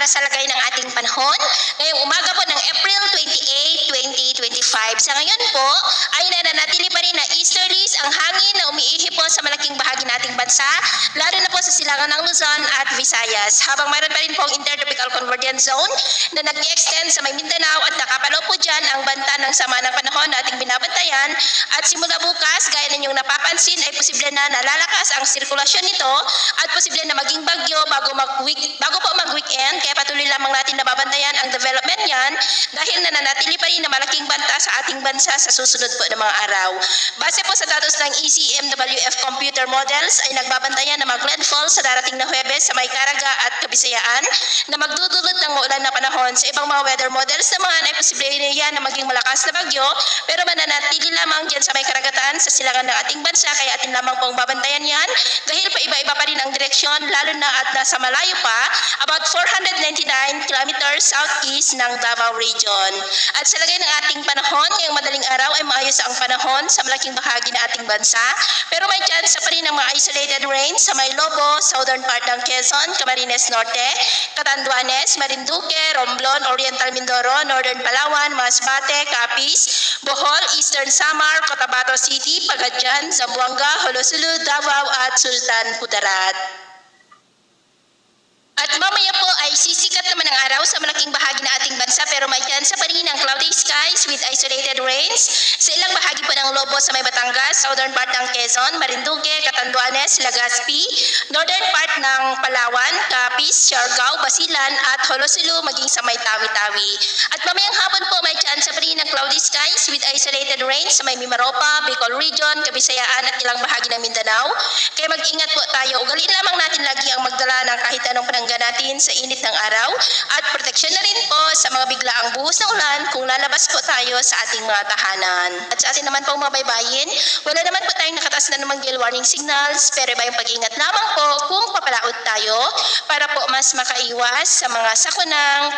para sa lagay ng ating panahon ngayong umaga po ng April 28, 2025. Sa ngayon po ay nananatili pa rin na easterlies ang hangin na umiihi po sa malaking bahagi ng ating bansa, lalo na po sa silangan ng Luzon at Visayas. Habang mayroon pa rin po ang intertropical convergence zone na nag-extend sa may Mindanao at nakapalo po dyan ang banta ng sama ng panahon na ating binabantayan. At simula bukas, gaya ninyong napapansin, ay posible na nalalakas ang sirkulasyon nito at posible na maging bagyo bago po mag-weekend. Kaya patuloy lamang natin nababantayan ang development niyan dahil nananatili pa rin na malaking banta sa ating bansa sa susunod po ng mga araw. Base po sa datos ng ECMWF computer models ay nagbabantayan na mag-landfall sa darating na Huwebes sa may Caraga at Kabisayaan na magdudulot ng maulan na panahon. Sa ibang mga weather models naman ay posible yan na maging malakas na bagyo pero mananatili lamang dyan sa may karagatan sa silangan ng ating bansa, kaya atin lamang pong babantayan yan dahil pa iba-iba pa rin ang direksyon, lalo na at nasa malayo pa, about 499 kilometers southeast ng Davao Region. At sa lagay ng ating panahon, ngayong madaling araw ay maayos ang panahon sa malaking bahagi ng ating bansa, pero may chance pa rin ng mga isolated rain sa may Lobo, southern part ng Quezon, Camarines Norte, Catanduanes, Marinduque, Romblon, Oriental Mindoro, Northern Palawan, Masbate, Capiz, Bohol, Eastern Samar, Cotabato City, Pagadian, Zamboanga, Holosulu, Davao at Sultan Kudarat. At mamaya po ay sisikat naman ang araw sa malaking bahagi ng ating bansa, pero may chance pa rin ng cloudy skies with isolated rains sa ilang bahagi po ng Lobo sa may Batangas, southern part ng Quezon, Marinduque, Catanduanes, Legazpi, northern part ng Palawan, Capiz, Siargao, Basilan at Holosulu maging sa may Tawi-Tawi. At mamayang hapon po may chance pa rin ng cloudy skies with isolated rains sa may Mimaropa, Bicol Region, Kabisayaan at ilang bahagi ng Mindanao. Kaya mag-ingat po tayo. Ugaliin lamang natin lagi ang magdala ng kahit anong panangga natin sa init ng araw at proteksyon na rin po sa mga biglaang buhos ng ulan kung lalabas po tayo sa ating mga tahanan. At sa atin naman po mga baybayin, wala naman po tayong nakatas na namang gale warning signals, pero iba yung pag-ingat lamang po kung papalaot tayo para po mas makaiwas sa mga sakunang